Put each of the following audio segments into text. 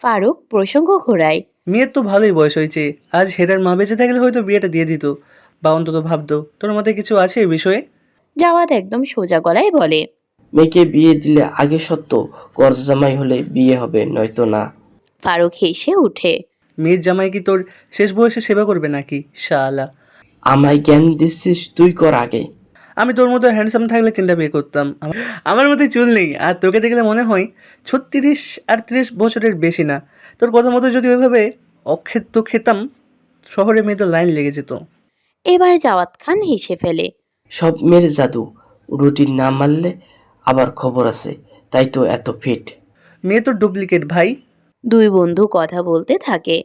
ফারুক প্রসঙ্গ ঘোরায়। মেয়ের তো ভালোই বয়স হয়েছে, আজ হেরার মা বেঁচে থাকলে হয়তো বিয়েটা দিয়ে দিত, বা অন্তত ভাবতো। তোর মতে কিছু আছে এই বিষয়ে? জাওয়াত একদম সোজা গলায় বলে। মেয়েকে বিয়ে দিলে আগে সত্য, জামাই হলে বিয়ে হবে, নয়তো না। ফারুক হেসে উঠে। মেয়ের জামাই কি তোর শেষ বয়সে সেবা করবে নাকি শালা? আমায় জ্ঞান দিচ্ছিস, তুই কর আগে। আমি তোর মতো হ্যান্ডসাম থাকলে 3টা বিয়ে করতাম। আমার মধ্যে চুল নেই, আর তোকে দেখলে মনে হয় 36-38 বছরের বেশি না। তোর কথা মতো যদি ওইভাবে অক্ষেত্য খেতাম, শহরে মেয়েদের লাইন লেগে যেত। এবার জাওয়াত খান হেসে ফেলে। সব মেয়ের জাদু, রুটিন না মানলে আবার খবর আছে, তাই তো এত ফিট। মেয়ে তো ডুপ্লিকেট ভাই। দুই বন্ধু কথা বলতে থাকে।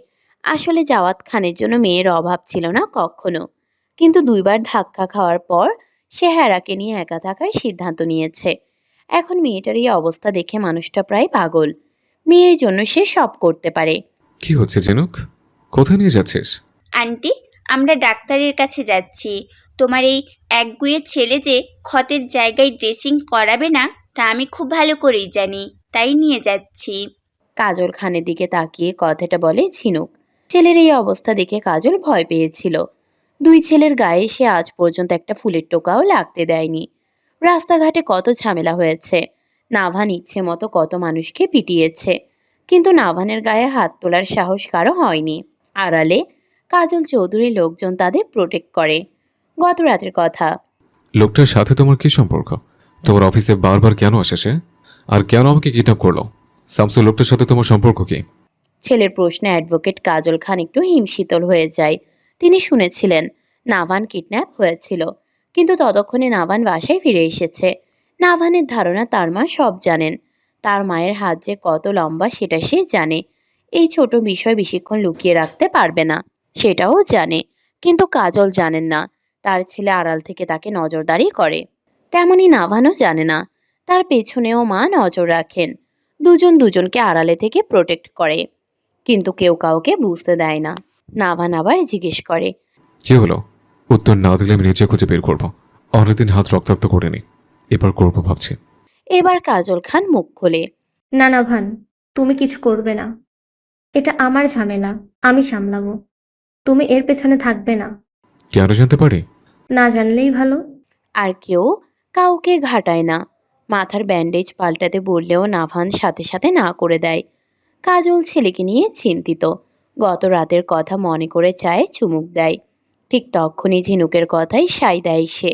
আসলে জাওয়াত খানের জন্য মেয়ের অভাব ছিল না কখনো, কিন্তু দুইবার ধাক্কা খাওয়ার পর সে হেরাকে নিয়ে একা থাকার সিদ্ধান্ত নিয়েছে। এখন মেয়েটার এই অবস্থা দেখে মানুষটা প্রায় পাগল। মেয়ের জন্য সে সব করতে পারে। কি হচ্ছে ঝিনুক? কোথায় নিয়ে যাচ্ছিস? আন্টি, আমরা ডাক্তারের কাছে যাচ্ছি। তোমার এই একগুঁয়ে ছেলে যে ক্ষতের জায়গায় ড্রেসিং করাবে না, তা আমি খুব ভালো করেই জানি, তাই নিয়ে যাচ্ছি। কাজল খানের দিকে তাকিয়ে কথাটা বলে ঝিনুক। ছেলের এই অবস্থা দেখে কাজল ভয় পেয়েছিল। দুই ছেলের গায়ে সে আজ পর্যন্ত একটা ফুলের টোকাও লাগতে দেয়নি। রাস্তাঘাটে কত ঝামেলা হয়েছে, নাভান ইচ্ছে মতো কত মানুষকে পিটিয়েছে, কিন্তু নাভানের গায়ে হাত তোলার সাহস কারো হয়নি। আড়ালে কাজল চৌধুরীর লোকজন তাদের প্রোটেক্ট করে। গত রাতের কথা। লোকটার সাথে তোমার কি সম্পর্ক? তোমার অফিসে বারবার কেন আসে সে? আর কেন আমাকে কিডন্যাপ করলো? শামসু, লোকটার সাথে তোমার সম্পর্ক কি? ছেলের প্রশ্নে অ্যাডভোকেট কাজল খান একটু হিমশীতল হয়ে যায়। তিনি শুনেছিলেন নাভান কিডন্যাপ হয়েছিল, কিন্তু ততক্ষণে নাভান বাসায় ফিরে এসেছে। নাভানের ধারণা তার মা সব জানেন। তার মায়ের হাত যে কত লম্বা সেটা সে জানে। এই ছোট বিষয় বেশিক্ষণ লুকিয়ে রাখতে পারবে না, সেটাও জানে। কিন্তু কাজল জানেন না তার ছেলে আড়াল থেকে তাকে নজরদারি করে। তেমনি নাভানও জানে না তার পেছনেও মা নজর রাখেন। দুজন দুজনকে আড়ালে থেকে প্রোটেক্ট করে, কিন্তু কেউ কাউকে বুঝতে দেয় না। নাভান আবার জিজ্ঞেস করে। কি হলো? উত্তর না দিলে আমি নিচে খুঁজে বের করবো। অনেকদিন হাত রক্তাক্ত করিনি, এবার করবো ভাবছি। এবার কাজল খান মুখ খোলে। না না ভান, তুমি কিছু করবে না। এটা আমার ঝামেলা, আমি সামলাবো। তুমি এর পেছনে থাকবে না। কেন জানতে পারি? না জানলেই ভালো। আর কেউ কাউকে ঘাটায় না। মাথার ব্যান্ডেজ পাল্টাতে বললেও নাভান সাথে সাথে না করে দেয়। কাজল ছেলেকে নিয়ে চিন্তিত। গত রাতের কথা মনে করে চায়ে চুমুক দেয়। ঠিক তখনই ঝিনুকের কথাই সাই দেয় সে।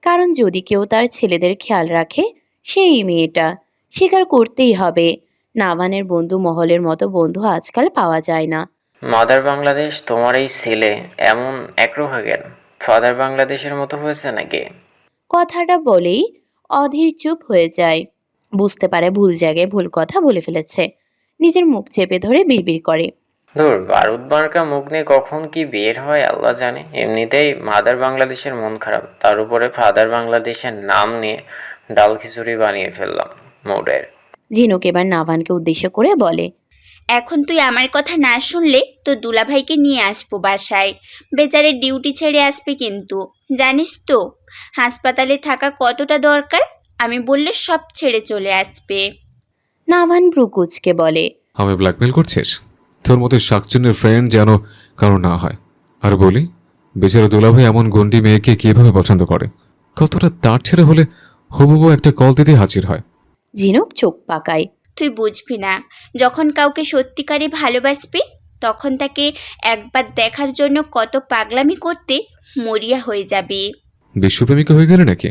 কারণ যদি কেউ তার ছেলেদের খেয়াল রাখে, সেই মেয়েটা। স্বীকার করতেই হবে, নাভানের বন্ধু মহলের মতো বন্ধু আজকাল পাওয়া যায় না। মাদার বাংলাদেশ, তোমার এই ছেলে এমন একরোখা কেন? ফাদার বাংলাদেশের মতো হয়েছে নাকি? কথাটা বলেই অধীর চুপ হয়ে যায়। বুঝতে পারে ভুল জায়গায় ভুল কথা বলে ফেলেছে। নিজের মুখ চেপে ধরে বিড়বিড় করে। ধুর, বারুদ মার্কা মুখ নিয়ে কখন কি বের হয় আল্লাহ জানে। এমনিতেই মাদার বাংলাদেশের মন খারাপ, তার উপরে ফাদার বাংলাদেশের নাম নিয়ে ডাল খিচুড়ি বানিয়ে ফেললাম মুডের। ঝিনুক এবার নাভানকে উদ্দেশ্য করে বলে। এখন তুই আমার কথা না শুনলে তো দুলাভাইকে নিয়ে আসবো বাসায়। বেচারে ডিউটি ছেড়ে আসবে, কিন্তু জানিস তো হাসপাতালে থাকা কতটা দরকার। আমি বললে সব ছেড়ে চলে আসবে। নাভান ব্রুকুচকে বলে। আমি ব্ল্যাকমেল করছিস? তোর মতো শাকচুন্নের ফ্রেন্ড যেন কারো না হয়। আর বলি, বেচারা দুলাভাই এমন গন্ডি মেয়েকে কিভাবে পছন্দ করে? কতটা তার ছেড়ে হলে হুবহু একটা কল দিতে হাজির হয়। ঝিনুক চোখ পাকায়। তুই বুঝবি না, যখন কাউকে সত্যিকারে ভালোবাসবি তখন তাকে একবার দেখার জন্য কত পাগলামি করতে মরিয়া হয়ে যাবি। বিশ্বপ্রেমিকা হয়ে গেলে নাকি?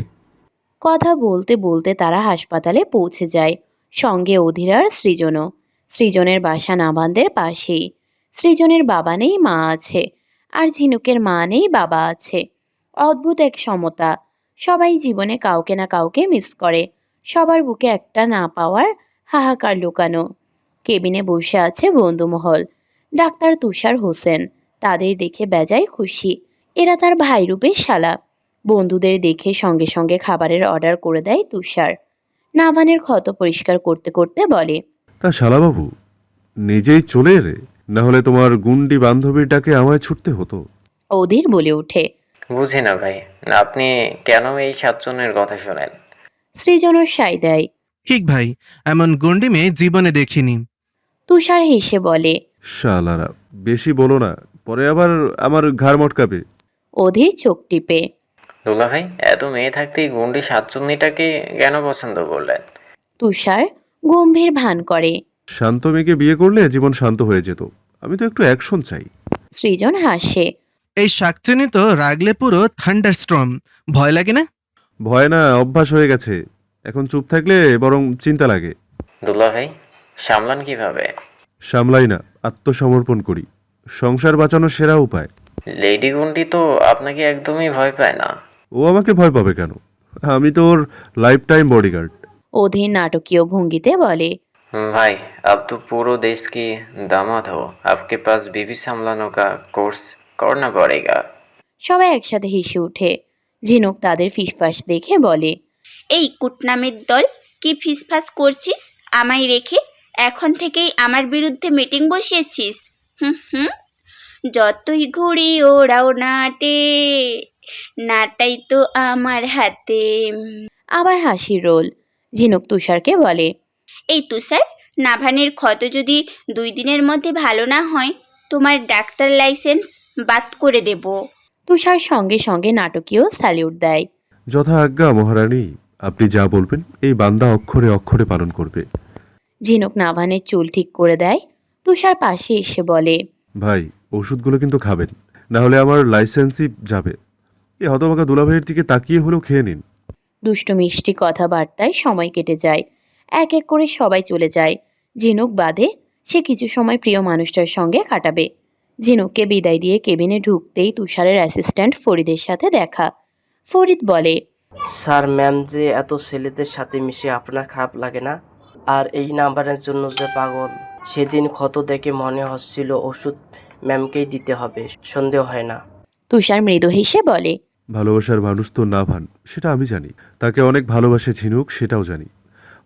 কথা বলতে বলতে তারা হাসপাতালে পৌঁছে যায়। সঙ্গে অধীর আর সৃজনও। সৃজনের বাসা নাভানদের পাশেই। সৃজনের বাবা নেই, মা আছে। আর ঝিনুকের মা নেই, বাবা আছে। অদ্ভুত এক সমতা। সবাই জীবনে কাউকে না কাউকে মিস করে। সবার বুকে একটা না পাওয়ার হাহাকার লুকানো। কেবিনে বসে আছে বন্ধুমহল। ডাক্তার তুষার হোসেন তাদের দেখে বেজায় খুশি। এরা তার ভাই রূপের শালা। বন্ধুদের দেখে সঙ্গে সঙ্গে খাবারের অর্ডার করে দেয় তুষার। নাভানের ক্ষত পরিষ্কার করতে করতে বলে। তা শালাবাবু, নিজেই চলে এলে, না হলে তোমার গুন্ডি বান্ধবীটাকে আমায় ছুটতে হতো। অধীর বলে ওঠে। বুঝি না ভাই, আপনি কেন এই সাতজনের কথা শোনেন? সৃজনও সায় দেয়। ঠিক ভাই, এমন গন্ডি মেয়ে জীবনে দেখিনি। তুষার হেসে বলে। শালারা, বেশি বলো না, পরে আবার আমার ঘাড় মটকাবে। অধীর চোখ টিপে। দুলাভাই, এত মেয়ে থাকতেই গুন্ডি শাকচুন্নিটাকে কেন পছন্দ করলেন? তুষার গম্ভীর ভান করে। শান্ত মেয়েকে বিয়ে করলে জীবন শান্ত হয়ে যেত। আমি তো একটু অ্যাকশন চাই। সৃজন হাসে। এই শাকচুনি তো রাগলে পুরো থান্ডার স্ট্রম, ভয় লাগে না? ভয় না, অভ্যাস হয়ে গেছে। এখন চুপ থাকলে বরং চিন্তা লাগে। দুলাভাই, সামলান কিভাবে? সামলাই না, আত্মসমর্পণ করি। সংসার বাঁচানোর সেরা উপায়। লেডি গুন্ডি তো আপনাকে একদমই ভয় পায় না। ও আমাকে ভয় পাবে কেন? আমি তো ওর লাইফ টাইম বডিগার্ড। অধীর নাটকীয় ভঙ্গিতে বলে। भाई अब तो पूरे देश की दामाद हो, आपके पास बीवी संभालने का कोर्स करना पड़ेगा। সবাই একসাথে হেসে ওঠে। ঝিনুক তাদের ফিসফাস দেখে বলে। এই কুটনামের দল, কি ফিসফাস করছিস আমায় রেখে? এখন থেকেই আমার বিরুদ্ধে মিটিং বসিয়েছিস? হুম হুম, যতই ঘুরি ওরাও নাটে, নাটাই তো আমার হাতে। আবার হাসির রোল। ঝিনুক তুষারকে বলে। এই তুষার, নাভানের ক্ষত যদি 2 দিনের মধ্যে ভালো না হয়, তোমার ডাক্তার লাইসেন্স বাদ করে দেব। তুষার সঙ্গে সঙ্গে নাটকীয় স্যালিউট দেয়। যথা আজ্ঞা মহারানী, আপনি যা বলবেন এই বান্দা অক্ষরে অক্ষরে পালন করবে। ঝিনুক নাভানের চুল ঠিক করে দেয়। তুষার পাশে এসে বলে। ভাই, ওষুধগুলো কিন্তু খাবেন, না হলে আমার লাইসেন্সই যাবে। এই হতভাগা দুলাভাইয়ের দিকে তাকিয়ে হলেও খেয়ে নিন। দুষ্টু মিষ্টি কথাবার্তায় সময় কেটে যায়। এক এক করে সবাই চলে যায়। ঝিনুক বাদে, সে কিছু সময় প্রিয় মানুষটার সঙ্গে কাটাবে। ঝিনুককে বিদায় দিয়ে কেবিনে ঢুকতেই তুষারের অ্যাসিস্ট্যান্ট ফরিদের সাথে দেখা। ফরিদ বলে। স্যার, ম্যাম যে এত ছেলেদের সাথে মিশে আপনার খারাপ লাগে না? আর এই নাম্বারের জন্য যে পাগল, সেদিন ক্ষত দেখে মনে হচ্ছিল ওষুধ ম্যামকেই দিতে হবে, সন্দেহ হয় না? তুষার মৃদু হেসে বলে। ভালোবাসার মানুষ তো নাভান, সেটা আমি জানি। তাকে অনেক ভালোবাসে ঝিনুক, সেটাও জানি।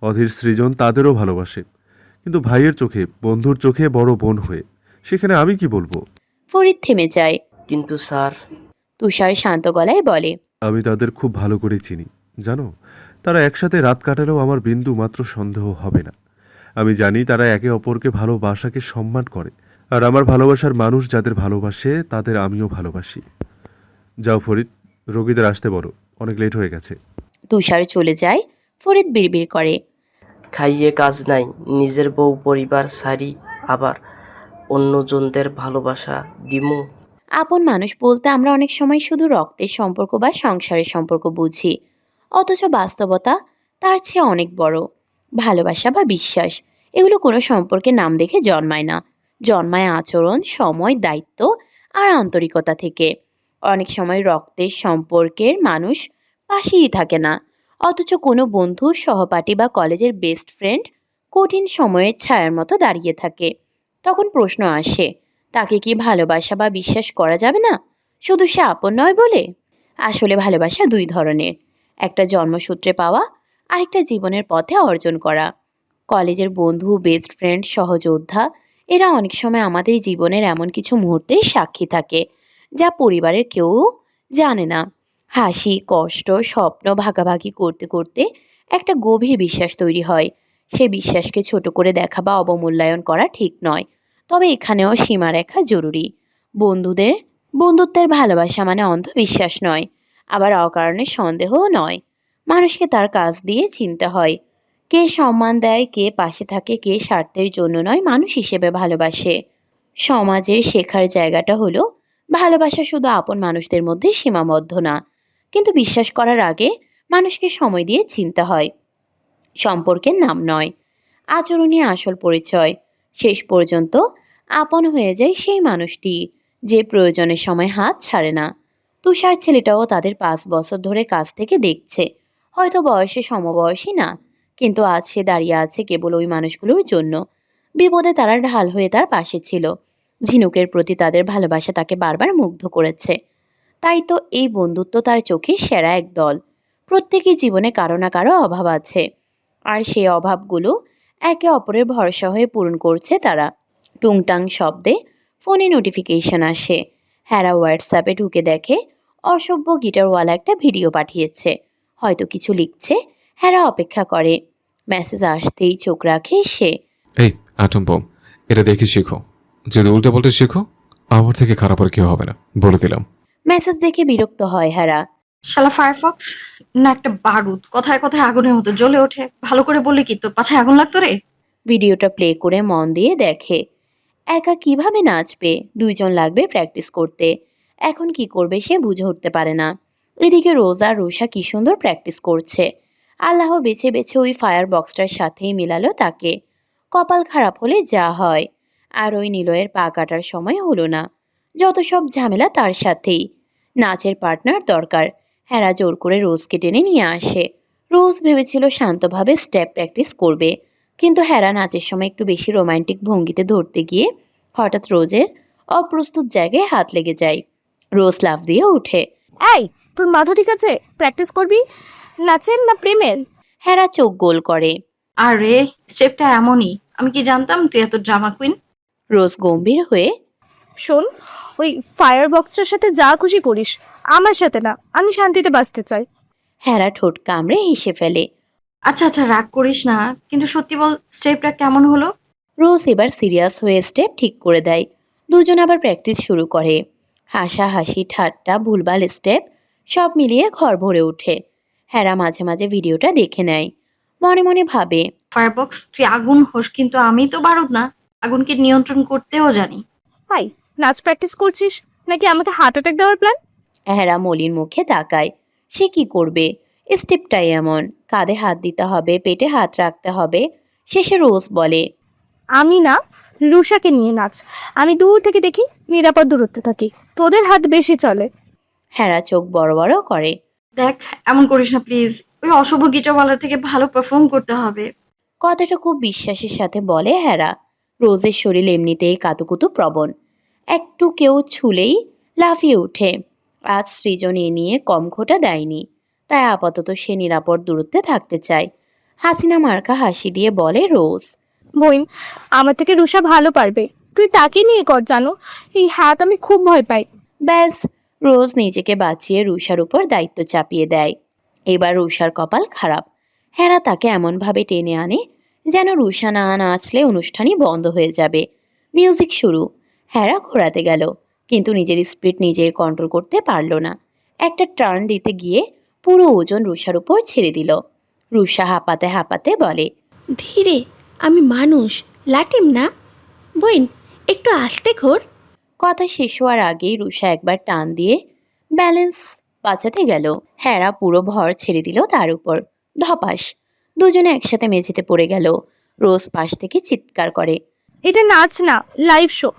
অধীর সৃজন তাদেরও ভালোবাসে, কিন্তু ভাইয়ের চোখে, বন্ধুর চোখে বড় বোন হয়ে, সেখানে আমি কি বলবো? ফরিদ থেমে যায়। কিন্তু স্যার। তুষার শান্ত গলায় বলে। আমি তাদের খুব ভালো করে চিনি, জানো। তারা একসাথে রাত কাটালেও আমার বিন্দু মাত্র সন্দেহ হবে না। আমি জানি তারা একে অপরকে ভালোবাসাকে সম্মান করে, আর আমার ভালোবাসার মানুষ যাদের ভালোবাসে তাদের আমিও ভালোবাসি। যাও ফরিদ, রোগীদের আসতে বলো, অনেক লেট হয়ে গেছে। তুষার চলে যায়। ফরিদ বিড়বিড় করে। খাইয়ে কাজ নাই, নিজের বউ পরিবার সারি আবার অন্যজনদের ভালোবাসা দিমু? আপন মানুষ বলতে আমরা অনেক সময় শুধু রক্তের সম্পর্ক বা সংসারের সম্পর্ক বুঝি, অথচ বাস্তবতা তার চেয়ে অনেক বড়। ভালোবাসা বা বিশ্বাস, এগুলো কোনো সম্পর্কের নাম দেখে জন্মায় না। জন্মায় আচরণ, সময়, দায়িত্ব আর আন্তরিকতা থেকে। অনেক সময় রক্তের সম্পর্কের মানুষ পাশেই থাকে না, অথচ কোনো বন্ধু, সহপাঠী বা কলেজের বেস্ট ফ্রেন্ড কঠিন সময়ের ছায়ার মতো দাঁড়িয়ে থাকে। তখন প্রশ্ন আসে, তাকে কি ভালোবাসা বা বিশ্বাস করা যাবে না, শুধু সে আপন নয় বলে? আসলে ভালোবাসা 2 ধরনের। একটা জন্মসূত্রে পাওয়া, আরেকটা জীবনের পথে অর্জন করা। কলেজের বন্ধু, বেস্ট ফ্রেন্ড, সহযোদ্ধা, এরা অনেক সময় আমাদের জীবনের এমন কিছু মুহূর্তের সাক্ষী থাকে যা পরিবারের কেউ জানে না। হাসি, কষ্ট, স্বপ্ন ভাগাভাগি করতে করতে একটা গভীর বিশ্বাস তৈরি হয়। সে বিশ্বাসকে ছোট করে দেখা বা অবমূল্যায়ন করা ঠিক নয়। তবে এখানেও সীমারেখা জরুরি। বন্ধুত্বের ভালোবাসা মানে অন্ধবিশ্বাস নয়, আবার অকারণে সন্দেহও নয়। মানুষকে তার কাজ দিয়ে চিনতে হয়। কে সম্মান দেয়, কে পাশে থাকে, কে স্বার্থের জন্য নয়, মানুষ হিসেবে ভালোবাসে। সমাজের শেখার জায়গাটা হলো, ভালোবাসা শুধু আপন মানুষদের মধ্যে সীমাবদ্ধ না, কিন্তু বিশ্বাস করার আগে মানুষকে সময় দিয়ে চিনতে হয়। সম্পর্কের নাম নয়, আচরণই আসল পরিচয়। শেষ পর্যন্ত আপন হয়ে যায় সেই মানুষটি যে প্রয়োজনের সময় হাত ছাড়ে না। তুষার ছেলেটাও তাদের 5 বছর ধরে কাছ থেকে দেখছে। হয়তো বয়সে সমবয়সী না, কিন্তু আজ সে দাঁড়িয়ে আছে কেবল ওই মানুষগুলোর জন্য। বিপদে তারা ঢাল হয়ে তার পাশে ছিল। ঝিনুকের প্রতি তাদের ভালোবাসা তাকে বারবার মুগ্ধ করেছে। তাই তো এই বন্ধুত্ব তার চোখে সেরা এক দল। প্রত্যেকেই জীবনে কারো না কারো অভাব আছে, আর সেই অভাবগুলো একে অপরের ভরসা হয়ে পূরণ করছে তারা। টুংটাং শব্দে ফোনে নোটিফিকেশন আসে। হ্যারা হোয়াটসঅ্যাপে ঢুকে দেখে অসভ্য গিটারওয়ালা একটা ভিডিও পাঠিয়েছে। হয়তো কিছু লিখছে। হেরা অপেক্ষা করে। মেসেজ আসতেই চোখ রাখে সে। এই অ্যাটম বম, এটা দেখে শেখো। যদি উল্টো পাল্টে শেখো, আমার থেকে খারাপ আর কেউ হবে না, বলে দিলাম। মেসেজ দেখে বিরক্ত হয় হেরা। শালা ফায়ারফক্স না একটা বারুদ, কথায় কথায় আগুনের মতো জ্বলে ওঠে। ভালো করে বললি কি তোর পাছায় আগুন লাগতো রে? ভিডিওটা প্লে করে মন দিয়ে দেখে। একা কিভাবে নাচবে, দুইজন লাগবে প্র্যাকটিস করতে। এখন কি করবে সে বুঝে উঠতে পারে না। এদিকে রোজ আর রুষা কি সুন্দর প্র্যাকটিস করছে। আল্লাহ বেছে বেছে ওই ফায়ার বক্সটার সাথেই মিলালো তাকে। কপাল খারাপ হলে যা হয়। আর ওই নিলয়ের পা কাটার সময় হলো না। যত সব ঝামেলা তার সাথেই। নাচের পার্টনার দরকার। হেরা জোর করে রোজকে টেনে নিয়ে আসে। রোজ ভেবেছিল শান্তভাবে স্টেপ প্র্যাকটিস করবে, কিন্তু হেরা নাচের সময় একটু বেশি রোমান্টিক ভঙ্গিতে ধরতে গিয়ে হঠাৎ রোজের অপ্রস্তুত জায়গায় হাত লেগে যায়। রোজ লাফ দিয়ে ওঠে। এই, তোর মাথা ঠিক আছে? প্র্যাকটিস করবি নাচের না প্রেমের? হেরা চোখ গোল করে। আরে স্টেপটা এমনই, আমি কি জানতাম তুই এত ড্রামা কুইন। রোজ গম্ভীর হয়ে, শোন, ওই ফায়ার বক্সটার সাথে যা খুশি করিস, আমার সাথে না। আমি শান্তিতে বাঁচতে চাই। হেরা ঠোঁট কামড়ে হেসে ফেলে। আচ্ছা আচ্ছা, রাগ করিস না, কিন্তু সত্যি বল স্টেপটা কেমন হলো? রোজ এবার সিরিয়াস হয়ে স্টেপ ঠিক করে দেয়। দুজন আবার প্র্যাকটিস শুরু করে। হাসাহাসি, ঠাট্টা, ভুলভাল স্টেপ সব মিলিয়ে ঘর ভরে ওঠে। হেরা মাঝে মাঝে ভিডিওটা দেখে নেয়। মনে মনে ভাবে, ফায়ারবক্স তুই আগুন হোস, কিন্তু আমি তো বারুদ না, আগুনকে নিয়ন্ত্রণ করতেও জানি। ভাই, নাচ প্র্যাকটিস করছিস নাকি আমাকে হার্ট অ্যাটাক দেওয়ার প্ল্যান? হেরা মলিন মুখে তাকায়। সে কি করবে? স্টেপটাই এমন, কাঁধে হাত দিতে হবে, পেটে হাত রাখতে হবে। শেষে রোজ বলে, আমি না, রুষাকে নিয়ে নাচ। আমি দূর থেকে দেখি, নিরাপদ দূরত্বে থাকি। তোদের হাত বেশি চলে। হেরা চোখ বড় বড় করে। দেখ, এমন করিস না প্লিজ, ওই অশুভ গিটারওয়ালার থেকে ভালো পারফর্ম করতে হবে। কথাটা খুব বিশ্বাসের সাথে বলে হেরা। রোজের শরীর এমনিতেই কাতুকুতু প্রবণ। একটু কেউ ছুলেই লাফিয়ে ওঠে। আজ সৃজন এ নিয়ে কম খোটা দেয়নি, তাই আপাতত সে নিরাপদ দূরত্বে থাকতে চায়। হাসিনা মার্কা হাসি দিয়ে বলে রোজ, বোন, আমার থেকে রুষা ভালো পারবে। তুই তাকে নিয়ে কর, জানো এই হাত আমি খুব ভয় পাই। ব্যাস, রোজ নিজেকে বাঁচিয়ে রুষার উপর দায়িত্ব চাপিয়ে দেয়। এবার রুষার কপাল খারাপ। হেরা তাকে এমনভাবে টেনে আনে যেন রুষা না নাচলে অনুষ্ঠানই বন্ধ হয়ে যাবে। মিউজিক শুরু। হেরা ঘোরাতে গেল, কিন্তু নিজের স্পিড নিজে কন্ট্রোল করতে পারল না। একটা টার্ন দিতে গিয়ে পুরো ওজন রুষার উপর ছেড়ে দিল। রুষা হাঁপাতে হাঁপাতে বলে, ধীরে, আমি মানুষ, লাটিম না। বোন, একটু আস্তে ঘোর। কথা শেষ হওয়ার আগেই রুষা একবার টান দিয়ে ব্যালেন্স বাঁচাতে গেল। হেরা পুরো ভর ছেড়ে দিল তার উপর। ধপাস, দুজনে একসাথে মেঝেতে পড়ে গেল। রোজ পাশ থেকে চিৎকার করে, এটা নাচ না, লাইভ শো।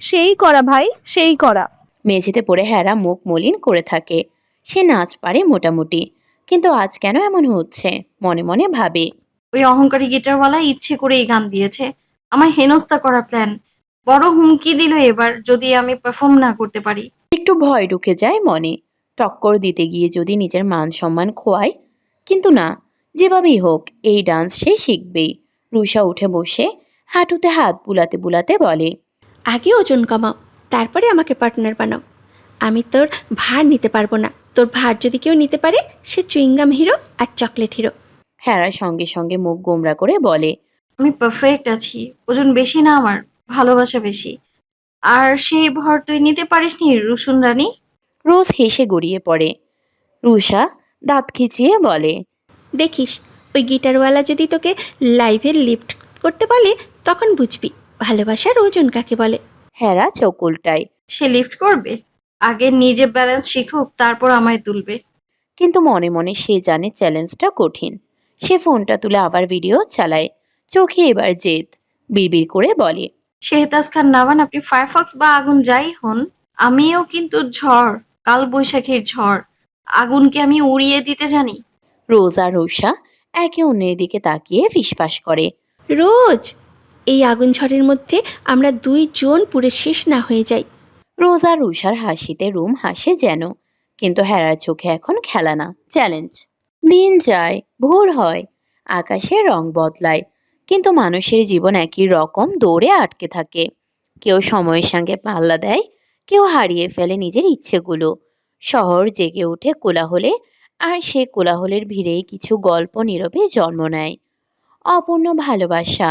সেই করা ভাই, সেই করা। মেঝেতে পড়ে হেরা মুখ মলিন করে থাকে। সে নাচ পারে মোটামুটি, কিন্তু আজ কেন এমন হচ্ছে মনে মনে ভাবে। ওই অহংকারী গিটারওয়ালা ইচ্ছে করে এই গান দিয়েছে, আমার হেনস্থা করার প্ল্যান। বড় হুমকি দিল এবার যদি আমি পারফর্ম না করতে পারি। একটু ভয় ঢুকে যায় মনে। টক্কর দিতে গিয়ে যদি নিজের মান সম্মান খোয়ায়। কিন্তু না, যেভাবেই হোক এই ডান্স সে শিখবেই। রুষা উঠে বসে হাঁটুতে হাত বুলাতে বুলাতে বলে, আগে ওজন কমাও, তারপরে আমাকে পার্টনার বানাও। আমি তোর ভার নিতে পারবো না। তোর ভার যদি কেউ নিতে পারে, সে চুইংগাম হিরো আর চকলেট হিরো। হেরা সঙ্গে সঙ্গে মুখ গোমরা করে বলে, আমি পারফেক্ট আছি, ওজন বেশি না আমার, ভালোবাসা বেশি। আর সেই ভর তুই নিতে পারিসনি রুসুন রানী। রোজ হেসে গড়িয়ে পড়ে। রুষা দাঁত খিচিয়ে বলে, দেখিস, ওই গিটারওয়ালা যদি তোকে লাইভে লিফট করতে বলে, তখন বুঝবি ভালোবাসার ওজন কাকে বলে। হেরা চোখ উল্টায়। সে লিফট করবে? আগে নিজে ব্যালেন্স শিখুক, তারপর আমায় তুলবে। কিন্তু মনে মনে সে জানে চ্যালেঞ্জটা কঠিন। সে ফোনটা তুলে আবার ভিডিও চালায়। চোখে এবার জেদ। বিড়বিড় করে বলে, শেহতাজ খান নামান, আপনি ফায়ারফক্স বা আগুন যাই হন, আমিও কিন্তু ঝড়, কাল বৈশাখীর ঝড়। আগুনকে আমি উড়িয়ে দিতে জানি। রোজ আর রুষা একে অন্যের দিকে তাকিয়ে ফিসফাস করে। রোজ, এই আগুন ঝড়ের মধ্যে আমরা দুইজন পুরো শেষ না হয়ে যাই। রোজ আর রুষার হাসিতে রুম হাসে যেন, কিন্তু হেরার চোখে এখন খেলা না, চ্যালেঞ্জ। দিন যায়, ভোর হয়, আকাশের রং বদলায়, কিন্তু মানুষের জীবন একই রকম দৌড়ে আটকে থাকে। কেউ সময়ের সঙ্গে পাল্লা দেয়, কেউ হারিয়ে ফেলে নিজের ইচ্ছেগুলো। শহর জেগে ওঠে কোলাহলে, আর সে কোলাহলের ভিড়েই কিছু গল্প নীরবে জন্ম নেয়। অপূর্ণ ভালোবাসা,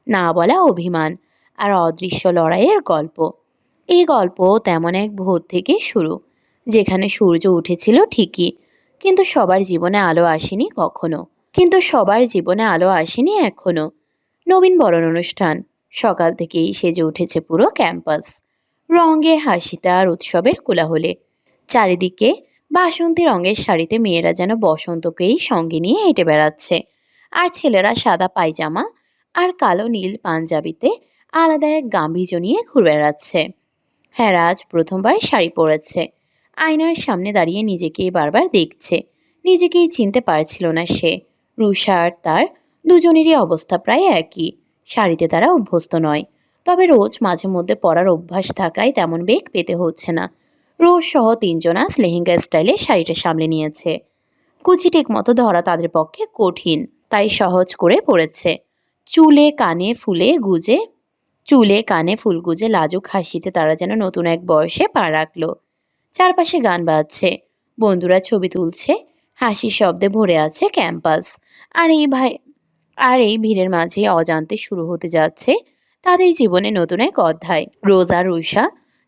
না বলা অভিমান আর অদৃশ্য লড়াইয়ের গল্প। এই গল্প তেমন এক ভোর থেকে শুরু, যেখানে সূর্য উঠেছিল ঠিকই, কিন্তু সবার জীবনে আলো আসেনি কখনো। এখনো। নবীন বরণ অনুষ্ঠান, সকাল থেকেই সেজে উঠেছে পুরো ক্যাম্পাস, রঙে হাসিতে আর উৎসবের কোলাহলে। চারিদিকে বাসন্তী রঙের শাড়িতে মেয়েরা যেন বসন্তকেই সঙ্গে নিয়ে হেঁটে বেড়াচ্ছে, আর ছেলেরা সাদা পায়জামা আর কালো নীল পাঞ্জাবিতে আলাদা এক গাম্ভীর্য নিয়ে ঘুরে বেড়াচ্ছে। হ্যাঁ, আজ প্রথমবার শাড়ি পরেছে। আয়নার সামনে দাঁড়িয়ে নিজেকেই বারবার দেখছে। নিজেকেই চিনতে পারছিল না সে। রুষা আর তার দুজনেরই অবস্থা প্রায় একই। শাড়িতে তারা অভ্যস্ত নয়, তবে রোজ মাঝে মধ্যে পরার অভ্যাস থাকায় তেমন বেগ পেতে হচ্ছে না। রোজ সহ তিনজন আজ লেহেঙ্গা স্টাইলে শাড়িটা সামলে নিয়েছে। কুচি ঠিক মতো ধরা তাদের পক্ষে কঠিন, তাই সহজ করে পড়েছে। চুলে কানে ফুল গুজে লাজুক হাসিতে তারা যেন নতুন এক বয়সে পা রাখলো। চারপাশে গান বাজছে, বন্ধুরা ছবি তুলছে, হাসির শব্দে ভরে আছে ক্যাম্পাস। আর এই ভিড়ের মাঝে অজান্তে শুরু হতে যাচ্ছে তাদের জীবনে নতুন এক অধ্যায়। রোজ আর রুষা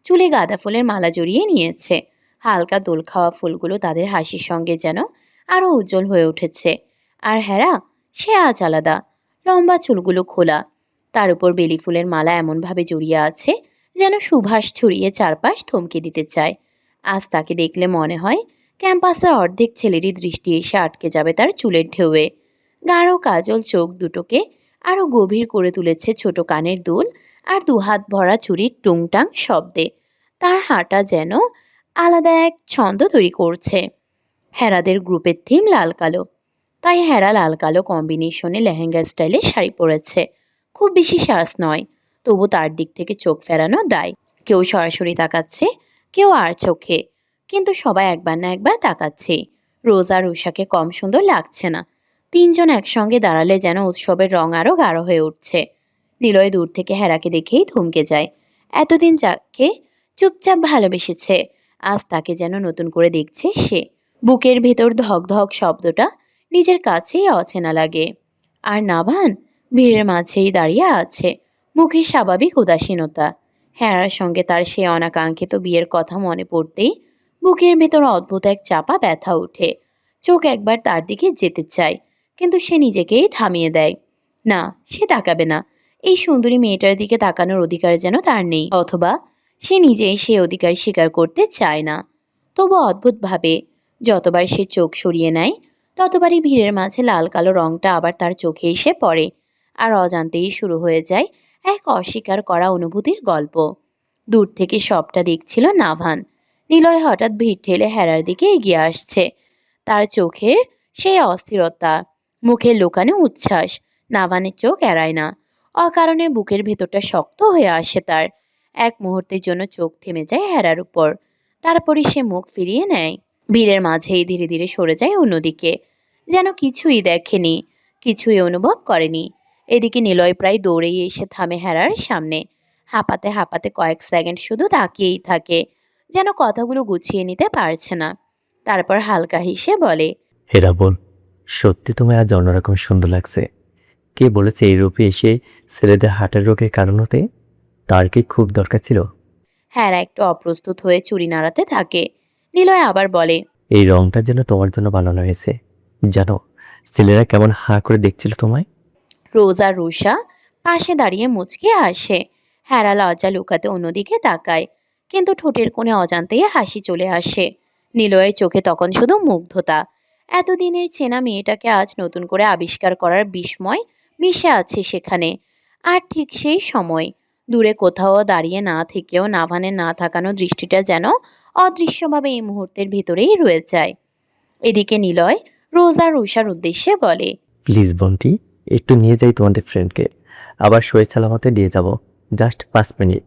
চুলে গাঁদা ফুলের মালা জড়িয়ে নিয়েছে। হালকা দোল খাওয়া ফুলগুলো তাদের হাসির সঙ্গে যেন আরো উজ্জ্বল হয়ে উঠেছে। আর হেরা, সে আজ আলাদা। লম্বা চুলগুলো খোলা, তার উপর বেলি ফুলের মালা এমনভাবে জড়িয়ে আছে যেন সুবাস ছড়িয়ে চারপাশ থমকে দিতে চায়। আজ তাকে দেখলে মনে হয় ক্যাম্পাসের অর্ধেক ছেলেরই দৃষ্টি এসে আটকে যাবে তার চুলের ঢেউয়ে। গাঢ় কাজল চোখ দুটোকে আরো গভীর করে তুলেছে ছোট কানের দুল আর দুহাত ভরা চুরির টুংটাং শব্দে। তার হাঁটা যেন আলাদা এক ছন্দ তৈরি করছে। হেরাদের গ্রুপের থিম লাল কালো, তাই হেরা লাল কালো কম্বিনেশনে লেহেঙ্গা স্টাইলে শাড়ি পরেছে। খুব বেশি সাজ নয়, তবু তার দিক থেকে চোখ ফেরানো দায়। কেউ সরাসরি তাকাচ্ছে, কেউ আর চোখে, কিন্তু সবাই একবার না একবার তাকাচ্ছে। রোজ আর রুষাকে কম সুন্দর লাগছে না। তিনজন একসঙ্গে দাঁড়ালে যেন উৎসবের রং আরো গাঢ় হয়ে উঠছে। নিলয় দূর থেকে হেরাকে দেখেই থমকে যায়। এতদিন যাকে চুপচাপ ভালোবেসেছে, আজ তাকে যেন নতুন করে দেখছে সে। বুকের ভেতর ধক ধক শব্দটা নিজের কাছেই অচেনা লাগে। আর নাভান ভিড়ের মাঝেই দাঁড়িয়ে আছে, মুখে স্বাভাবিক উদাসীনতা। হেরার সঙ্গে তার সে অনাকাঙ্ক্ষিত বিয়ের কথা মনে পড়তেই বুকের ভেতর অদ্ভুত এক চাপা ব্যথা ওঠে। চোখ একবার তার দিকে যেতে চায়, কিন্তু সে নিজেকেই থামিয়ে দেয়। না, সে তাকাবে না। এই সুন্দরী মেয়েটার দিকে তাকানোর অধিকার যেন তার নেই, অথবা সে নিজেই সে অধিকার স্বীকার করতে চায় না। তবু অদ্ভুতভাবে যতবার সে চোখ সরিয়ে নেয়, ততবারই ভিড়ের মাঝে লাল কালো রংটা আবার তার চোখে এসে পড়ে, আর অজান্তেই শুরু হয়ে যায় এক অস্বীকার করা অনুভূতির গল্প। দূর থেকে সবটা দেখছিল নাভান। নিলয় হঠাৎ ভিড় ঠেলে হেরার দিকে এগিয়ে আসছে। তার চোখের সেই অস্থিরতা, মুখে লুকানো উচ্ছ্বাস। নাভানের চোখ এড়ায় না। অকারণে বুকের ভেতরটা শক্ত হয়ে আসে তার। এক মুহূর্তের জন্য চোখ থেমে যায় হেরার উপর, তারপরে সে মুখ ফিরিয়ে নেয়। ভিড়ের মাঝেই ধীরে ধীরে সরে যায় অন্যদিকে, যেন কিছুই দেখেনি, কিছুই অনুভব করেনি। এদিকে নিলয় প্রায় দৌড়েই এসে থামে হেরার সামনে। হাঁপাতে হাঁপাতে কয়েক সেকেন্ড শুধু তাকিয়েই থাকে, যেন কথাগুলো গুছিয়ে নিতে পারছে না। তারপর হালকা হেসে বলে, হেরা বোন, সত্যি তোমায় আজ অন্যরকম সুন্দর লাগছে। কে বলেছে এই রূপে এসে ছেলেদের হার্টের রোগের কারণ হতে? তার কি খুব দরকার ছিল? হেরা একটু অপ্রস্তুত হয়ে চুরি নাড়াতে থাকে। নিলয় আবার বলে, এই রংটা যেন তোমার জন্য বানানো হয়েছে। জানো ছেলেরা কেমন হাঁ করে দেখছিল তোমায়? রোজ আর রুষা পাশে দাঁড়িয়ে মুচকি হাসে। হেরা লজ্জা লুকাতে অন্যদিকে তাকায়, কিন্তু ঠোঁটের কোণে অজান্তেই হাসি চলে আসে। নিলয়ের চোখে তখন শুধু মুগ্ধতা। এতদিনের চেনা মেয়েটাকে আজ নতুন করে আবিষ্কার করার বিস্ময় মিশে আছে সেখানে। আর ঠিক সেই সময় দূরে কোথাও দাঁড়িয়ে না থেকেও নাভানের না থাকানো দৃষ্টিটা যেন অদৃশ্যভাবে এই মুহূর্তের ভিতরেই রয়ে যায়। এদিকে নিলয় রোজ আর রুষার উদ্দেশ্যে বলে, প্লিজ বোনটি, একটু নিয়ে যাই তোমাদের ফ্রেন্ডকে, আবার সই সালামতে দিয়ে যাব। Just 5 minute.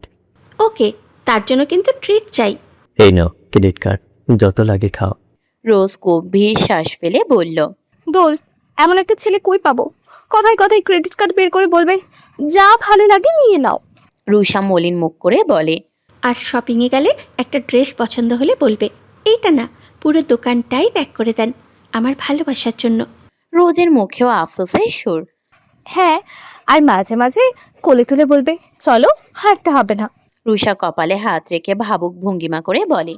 ওকে, তার জন্য কিন্তু ট্রিট চাই। এই নাও ক্রেডিট কার্ড, যত লাগে খাও। রোজ গভীর শ্বাস ফেলে বলল, দোস্ত, এমন একটা ছেলে কই পাবো? কথায় কথায় ক্রেডিট কার্ড বের করে বলবে যা ভালো লাগে নিয়ে নাও। রুষা মলিন মুখ করে বলে, আর শপিংয়ে গেলে একটা ড্রেস পছন্দ হলে বলবে এইটা না, পুরো দোকানটাই প্যাক করে দেন। আমার ভালোবাসার জন্য। রোজের মুখেও আফসোসের সুর। হ্যাঁ, আর মাঝে মাঝে কোলে তুলে বলবে চলো, হাঁটতে হবে না। রুষা কপালে হাত রেখে ভাবুক ভঙ্গিমা করে বলে,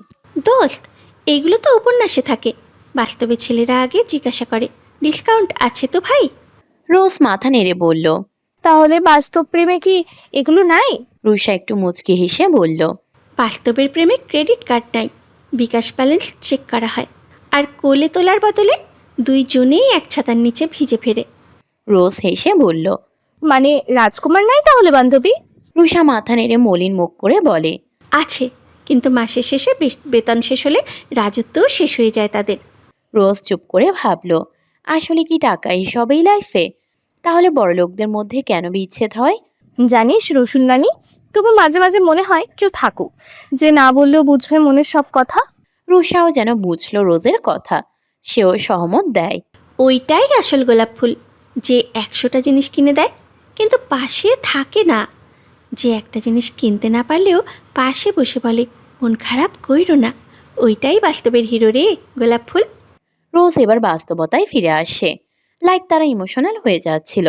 দোস্ত, এগুলো তো উপন্যাসে থাকে, বাস্তবে ছেলেরা আগে জিজ্ঞাসা করে ডিসকাউন্ট আছে তো ভাই। রোজ মাথা নেড়ে বলল। তাহলে বাস্তব প্রেমে কি এগুলো নাই? রুষা একটু মুচকি হেসে বলল, বাস্তবের প্রেমে ক্রেডিট কার্ড নাই, বিকাশ ব্যালেন্স চেক করা হয়, আর কোলে তোলার বদলে দুইজনেই এক ছাতার নিচে ভিজে ফেরে। রোজ হেসে বলল। মানে রাজকুমার নাই তাহলে বান্ধবী? রুষা মাথা নেড়ে মলিন মুখ করে বলে, আছে, কিন্তু মাসের শেষে বেতন শেষ হলে রাজত্বও শেষ হয়ে যায় তাদের। রোজ চুপ করে ভাবল, আসলে কি টাকা এসবেই লাইফে? তাহলে বড়লোকদের মধ্যে কেন বিচ্ছেদ হয়? জানিস রসুন নানি, তবু মাঝে মাঝে মনে হয় কেউ থাকুক যে না বললেও বুঝবে মনের সব কথা। রুষাও যেন বুঝলো রোজের কথা, সেও সহমত দেয়। ওইটাই আসল গোলাপ ফুল, যে 100টা জিনিস কিনে দেয় কিন্তু পাশে থাকে না, যে একটা জিনিস কিনতে না পারলেও পাশে বসে বলে মন খারাপ কইরো না, ওইটাই বাস্তবের হিরো রে গোলাপ ফুল। রোজ এবার বাস্তবতায় ফিরে আসে, লাইক তারা ইমোশনাল হয়ে যাচ্ছিল।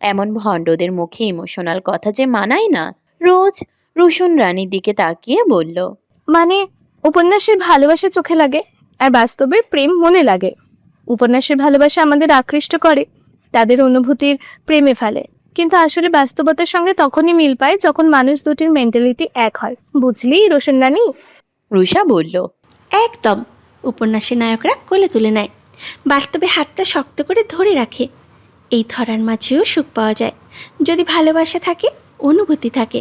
এমন ভণ্ডদের মুখে ইমোশনাল কথা যে মানায় না। রোজ রুসুন রানীর দিকে তাকিয়ে বলল, মানে উপন্যাসের ভালোবাসা চোখে লাগে আর বাস্তবের প্রেম মনে লাগে। উপন্যাসের ভালোবাসা আমাদের আকৃষ্ট করে, তাদের অনুভূতির প্রেমে ফেলে, কিন্তু আসলে বাস্তবতার সঙ্গে তখনই মিল পায় যখন মানুষ দুটির মেন্টালিটি এক হয়। বুঝলি রোশন রানী? রুষা বলল। একদম, উপন্যাসে নায়করা কোলে তুলে নেয়, বাস্তবে হাতটা শক্ত করে ধরে রাখে। এই ধরার মাঝেও সুখ পাওয়া যায় যদি ভালোবাসা থাকে, অনুভূতি থাকে।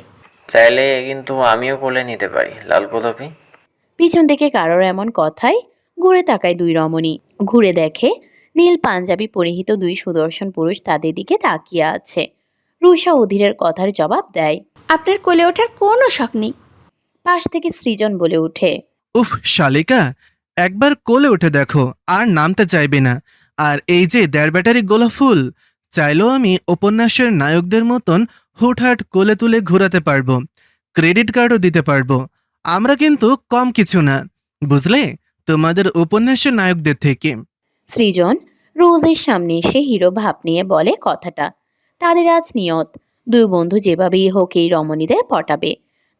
চাইলে কিন্তু আমিও কোলে নিতে পারি লাল গোলাপি। পিছন থেকে কারোর এমন কথায় ঘুরে তাকায় দুই রমণী। ঘুরে দেখে নীল পাঞ্জাবি পরিহিত দুই সুদর্শন পুরুষ তাদের দিকে তাকিয়ে আছে। রুষা অধীরের কথার জবাব দেয়, আপনার কোলে ওঠার কোনো শখ নেই। পাশ থেকে সৃজন বলে ওঠে, উফ শালিকা, একবার কোলে উঠে দেখো আর নামতে চাইবে না। আর এই যে 1.5 ব্যাটারি গোলাপ ফুল, চাইলেও আমি উপন্যাসের নায়কদের মতন হুটহাট কোলে তুলে ঘোরাতে পারবো, ক্রেডিট কার্ডও দিতে পারবো। আমরা কিন্তু কম কিছু না, বুঝলে, তোমাদের উপন্যাসের নায়কদের থেকে। সৃজন রোজের সামনে এসে হিরো ভাব নিয়ে বলে কথাটা। তাদের আজ নিয়ত, দুই বন্ধু যেভাবেই হোক এই রমণীদের পটাবে।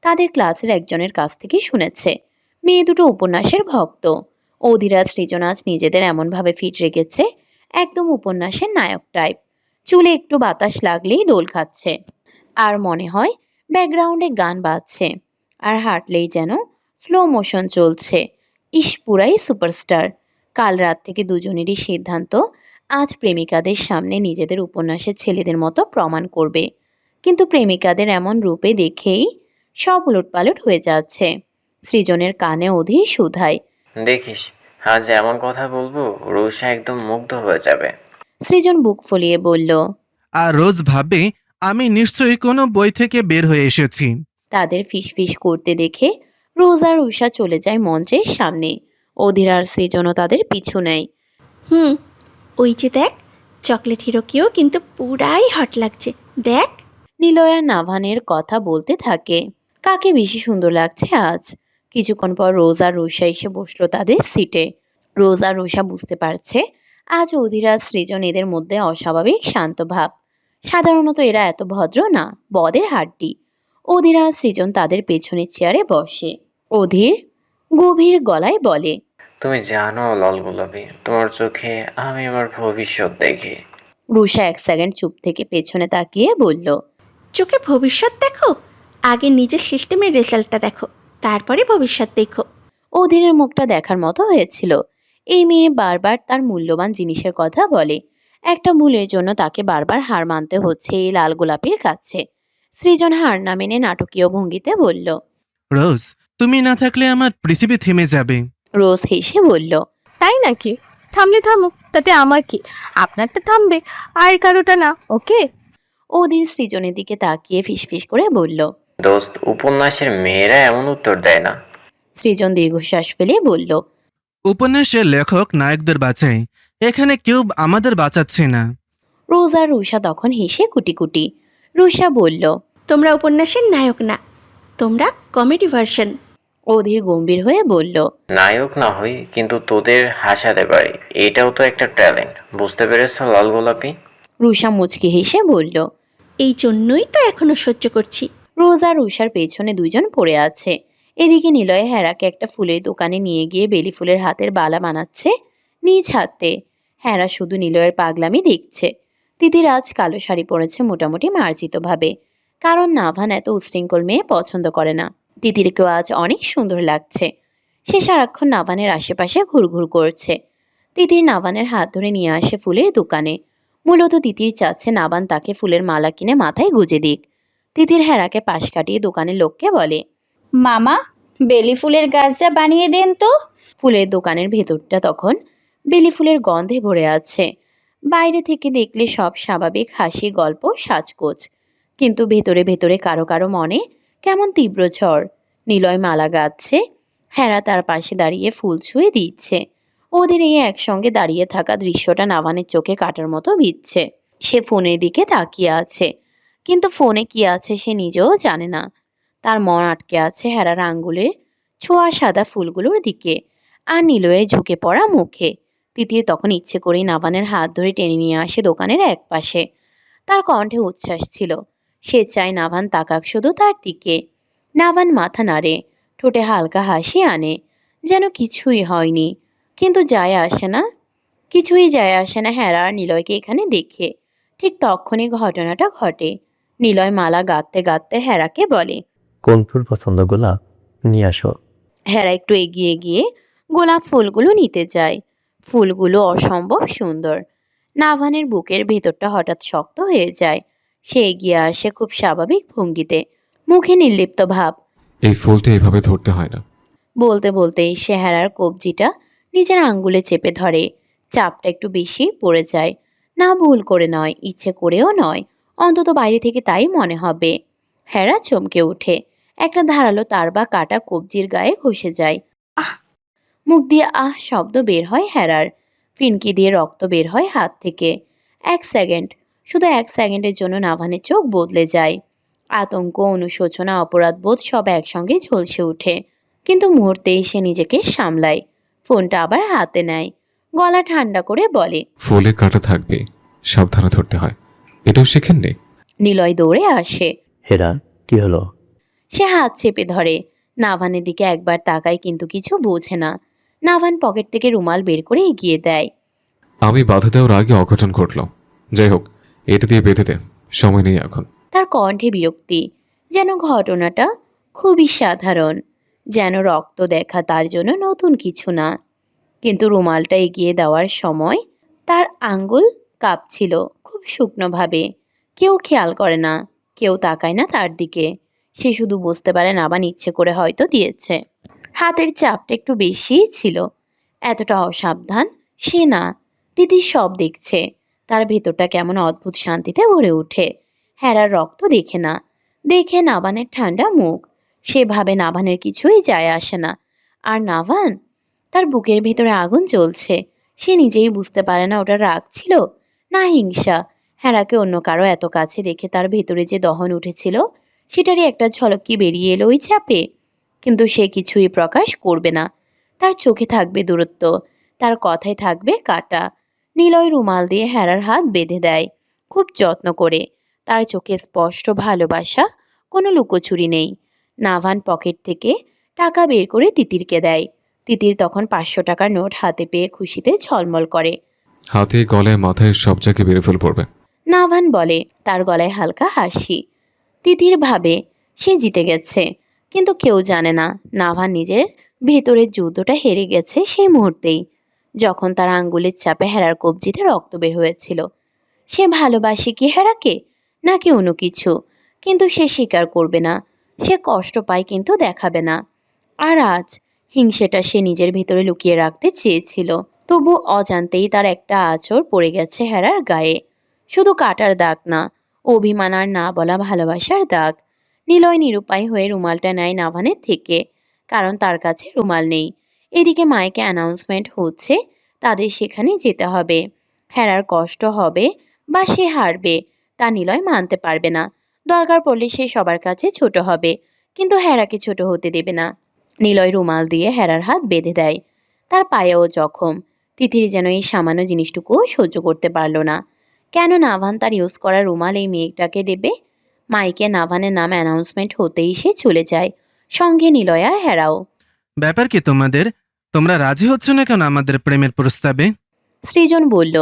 তাদের ক্লাসের একজনের কাছ থেকে শুনেছে মেয়ে দুটো উপন্যাসের ভক্ত। অধীরা সৃজন আজ নিজেদের এমনভাবে ফিট রেখেছে, একদম উপন্যাসের নায়ক টাইপ। চুলে একটু বাতাস লাগলেই দোল খাচ্ছে, আর মনে হয় ব্যাকগ্রাউন্ডে গান বাজছে, আর হাঁটলেই যেন স্লো মোশন চলছে। ইস, পুরাই সুপারস্টার। কাল রাত থেকে দুজনেরই সিদ্ধান্ত আজ প্রেমিকাদের সামনে নিজেদের উপন্যাসের ছেলেদের মতো প্রমাণ করবে। কিন্তু প্রেমিকাদের এমন রূপে দেখেই সব উলটপালট হয়ে যাচ্ছে। সৃজনের কানে অধীর শুধায়, দেখিস আজ এমন কথা বলবো রুষা একদম মুগ্ধ হয়ে যাবে। সৃজন বুক ফুলিয়ে বলল। আর রোজ ভাবে আমি নিশ্চয়ই কোনো বই থেকে বের হয়ে এসেছি। তাদের ফিসফিস করতে দেখে রোজ আর উষা চলে যায় মঞ্চের সামনে। অধীর আর সৃজনও তাদের পিছু নেয়। ওই যে দেখ, চকলেট হিরোকেও কিন্তু পুরাই হট লাগছে, দেখ। নিলয়া নাভানের কথা বলতে থাকে, কাকে বেশি সুন্দর লাগছে আজ। কিছুক্ষণ পর রোজ আর রুষা এসে বসলো তাদের সিটে। রোজ আর রুষা বুঝতে পারছে আজ অধীর আর সৃজন এদের মধ্যে অস্বাভাবিক শান্ত ভাব। সাধারণত এরা এত ভদ্র না, বদের হাড্ডি। অধীর আর সৃজন তাদের পেছনের চেয়ারে বসে। অধীর গভীর গলায় বলে, তুমি জানো লাল গোলাপি, তোমার চোখে আমি আমার ভবিষ্যৎ দেখি। রুষা এক সেকেন্ড চুপ থেকে পেছনে তাকিয়ে বলল, চোখে ভবিষ্যৎ দেখো? আগে নিজের সিস্টেমের রেজাল্টটা দেখো, তারপরে ভবিষ্যৎ দেখো। অধীরের মুখটা দেখার মতো হয়েছিল। এই মেয়ে বারবার তার মূল্যবান জিনিসের কথা বলে, একটা ভুলের জন্য তাকে বারবার হার মানতে হচ্ছে এই লাল গোলাপির কাছে। সৃজন হার না মেনে নাটকীয় ভঙ্গিতে বলল। রোজ, তুমি না থাকলে আমার পৃথিবী থেমে যাবে। রোজ হেসে বলল, তাই নাকি? থামলে থামুক, তাতে আমার কি? আপনারটা থামবে আর কারোটা না, ওকে? অধীর সৃজনের দিকে তাকিয়ে ফিসফিস করে বলল, দোস্ত, উপন্যাসের মেয়েরা এমন উত্তর দেয় না। সৃজন দীর্ঘশ্বাস ফেলে বলল, উপন্যাসের লেখক নায়কদের বাঁচায়, এখানে কেউ আমাদের বাঁচাচ্ছে না। রোজ আর রুষা তখন হেসে কুটি কুটি। রুষা বলল, তোমরা উপন্যাসের নায়ক না, তোমরা কমেডি ভার্সন। অধীর গম্ভীর হয়ে বলল, নায়ক না হই, কিন্তু তোদের হাসাতে পারি, এটাও তো একটা ট্যালেন্ট। বুঝতে পেরেছ লাল গোলাপি? রুষা মুচকি হেসে বলল। এই জন্যই তো এখনো সহ্য করছি। রোজ আর রুষার পেছনে দুজন পড়ে আছে। এদিকে নিলয় হেরাকে একটা ফুলের দোকানে নিয়ে গিয়ে বেলি ফুলের হাতের বালা বানাচ্ছে নিজ হাতে। হেরা শুধু নিলয়ের পাগলামি দেখছে। তিতির আজ কালো শাড়ি পরেছে মোটামুটি মার্জিতভাবে, কারণ নাভান এত উশৃঙ্খল মেয়ে পছন্দ করে না। তিতিরকেও আজ অনেক সুন্দর লাগছে। সে সারাক্ষণ নাভানের আশেপাশে ঘুরঘুর করছে। তিতির নাভানের হাত ধরে নিয়ে আসে ফুলের দোকানে। মূলত তিতির চাচ্ছে নাভান তাকে ফুলের মালা কিনে মাথায় গুজে দিক। তিতির হেরাকে পাশ কাটিয়ে দোকানের লোককে বলে, মামা, বেলি ফুলের গাছটা বানিয়ে দেন তো। ফুলের দোকানের ভেতরটা তখন বেলি ফুলের গন্ধে ভরে আছে। বাইরে থেকে দেখলে সব স্বাভাবিক হাসি, গল্প, সাজগোজ, কিন্তু ভেতরে ভেতরে কারো কারো মনে কেমন তীব্র ঝড়। নিলয় মালা গাচ্ছে, হেরা তার পাশে দাঁড়িয়ে ফুল ছুঁয়ে দিচ্ছে। ওদের এই একসঙ্গে দাঁড়িয়ে থাকা দৃশ্যটা নাভানের চোখে কাটার মতো বিচ্ছে। সে ফোনের দিকে তাকিয়ে আছে, কিন্তু ফোনে কি আছে সে নিজেও জানে না। তার মন আটকে আছে হেরার আঙ্গুলে ছোঁয়া সাদা ফুলগুলোর দিকে আর নিলয়ের ঝুঁকে পড়া মুখে। তিতির তখন ইচ্ছে করেই নাভানের হাত ধরে টেনে নিয়ে আসে দোকানের এক পাশে। তার কণ্ঠে উচ্ছ্বাস ছিল। সে চায় নাভান তাকাক শুধু তার দিকে। নাভান মাথা নাড়ে, ঠোঁটে হালকা হাসি আনে, যেন কিছুই হয়নি। কিন্তু কিছুই যায় আসে না হেরা আর নিলয়কে এখানে দেখে। ঠিক তখনই ঘটনাটা ঘটে। নিলয় মালা গাঁথতে গাঁথতে হেরাকে বলে, কোন ফুল পছন্দ গোলাপ? নিয়ে আসো। হেরা একটু এগিয়ে গিয়ে গোলাপ ফুলগুলো নিতে যায়। ফুলগুলো অসম্ভব সুন্দর। নাভানের বুকের ভেতরটা হঠাৎ শক্ত হয়ে যায়। সে এগিয়ে আসে খুব স্বাভাবিক ভঙ্গিতে, মুখে নির্লিপ্ত ভাব। এই ফুলটা এভাবে ধরতে হয় না। বলতে বলতেই সে হেরার কবজিটা নিজের আঙ্গুলে চেপে ধরে। চাপটা একটু বেশি পড়ে যায়। না ভুল করে নয়, ইচ্ছে করেও নয়, অন্তত বাইরে থেকে তাই মনে হবে। হেরা চমকে ওঠে। একটা ধারালো তার বা কাটা কবজির গায়ে ঘষে যায়। মুখ দিয়ে আহ শব্দ বের হয় হেরার। ফিনকি দিয়ে রক্ত বের হয় হাত থেকে। শুধু এক সেকেন্ডের জন্য নাভানের চোখ বদলে যায়। আতঙ্ক, অনুশোচনা, অপরাধবোধ সব একসঙ্গে ঝলসে ওঠে। কিন্তু মুহূর্তেই সে নিজেকে সামলায়। ফোনটা আবার হাতে নেয়, গলা ঠান্ডা করে বলে, ফুলে কাটা থাকবে, সাবধানে ধরতে হয়। এটাও শেখেননি? নিলয় দৌড়ে আসে। হেরা, কি হলো? সে হাত চেপে ধরে। নাভানের দিকে একবার তাকায়, কিন্তু কিছু বোঝে না। নাভান পকেট থেকে রুমাল বের করে এগিয়ে দেয়। আমি বাধা দেওয়ার আগে অঘটন ঘটল। যাই হোক, এটা দিয়ে বেঁধে দে, সময় নেই এখন। তার কণ্ঠে বিরক্তি, যেন ঘটনাটা খুবই সাধারণ, যেন রক্ত দেখা তার জন্য নতুন কিছু না। কিন্তু রুমালটা এগিয়ে দেওয়ার সময় তার আঙ্গুল কাঁপছিল খুব শুকনোভাবে। কেউ খেয়াল করে না, কেউ তাকায় না তার দিকে। সে শুধু বুঝতে পারে নাভান ইচ্ছে করে হয়তো দিয়েছে। হাতের চাপটা একটু বেশিই ছিল। এতটা অসাবধান সে না। তিতির সব দেখছে। তার ভেতরটা কেমন অদ্ভুত শান্তিতে ভরে ওঠে। হেরার রক্ত দেখে না, দেখে নাভানের ঠান্ডা মুখ। সে ভাবে নাভানের কিছুই যায় আসে না। আর নাভান, তার বুকের ভিতরে আগুন জ্বলছে। সে নিজেই বুঝতে পারে না ওটা রাগ ছিল না হিংসা। হেরাকে অন্য কারো এত কাছে দেখে তার ভেতরে যে দহন উঠেছিল সেটারই একটা ঝলক কি বেরিয়ে এলো ওই চাপে। কিন্তু সে কিছুই প্রকাশ করবে না। তার চোখে থাকবে দূরত্ব, তার কথায় থাকবে কাটা। নিলয় রুমাল দিয়ে হেরার হাত বেঁধে দেয় খুব যত্ন করে। তার চোখে স্পষ্ট ভালোবাসা, কোনো লুকোচুরি নেই। নাভান পকেট থেকে টাকা বের করে তিতিরকে দেয়। তিতির তখন 500 টাকার নোট হাতে পেয়ে খুশিতে ঝলমল করে। হাতে, গলায়, মাথায় সব জায়গায় বেড়ে ফেল পড়বে। নাভান বলে, তার গলায় হালকা হাসি। তিতির ভাবে সে জিতে গেছে, কিন্তু কেউ জানে না নাভান নিজের ভেতরের যুদ্ধটা হেরে গেছে সেই মুহূর্তেই, যখন তার আঙ্গুলের চাপে হেরার কবজিতে রক্ত বের হয়েছিল। সে ভালোবাসে কি হেরাকে, নাকি অন্য কিছু, কিন্তু সে স্বীকার করবে না। সে কষ্ট পায় কিন্তু দেখাবে না। আর আজ হিংসেটা সে নিজের ভিতরে লুকিয়ে রাখতে চেয়েছিল। তবু অজান্তেই তার একটা আঁচড় পড়ে গেছে হেরার গায়ে। শুধু কাটার দাগ না, অভিমান আর না বলা ভালোবাসার দাগ। নিলয় নিরুপায় হয়ে রুমালটা নেয় নাভানের থেকে, কারণ তার কাছে রুমাল নেই। এদিকে মাইকে অ্যানাউন্সমেন্ট হচ্ছে তাদের সেখানে যেতে হবে। হেরার কষ্ট হবে বা সে হারবে তা নিলয় মানতে পারবে না। দরকার পড়লে সে সবার কাছে ছোট হবে, কিন্তু হেরাকে ছোট হতে দেবে না। নিলয় রুমাল দিয়ে হেরার হাত বেঁধে দেয়। তার পায়েও জখম। তিতির যেন এই সামান্য জিনিসটুকুও সহ্য করতে পারল না। কেন নাভান তার ইউজ করা রুমাল এই মেয়েটাকে দেবে? মাইকে নাভানের নাম অ্যানাউন্সমেন্ট হতেই সে চলে যায়, সঙ্গে নিলয় আর হেরাও। ব্যাপার কি তোমাদের? তোমরা রাজি হচ্ছ না কেন আমাদের প্রেমের প্রস্তাবে? সৃজন বলল।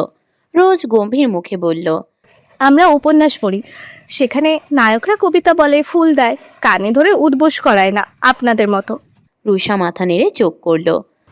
রোজ গম্ভীর মুখে বলল, আমরা উপন্যাস পড়ি, সেখানে নায়করা কবিতা বলে, ফুল দেয়, কানে ধরে উদ্বোস করায় না আপনাদের মতো। রুষা মাথা নেড়ে চোখ করল।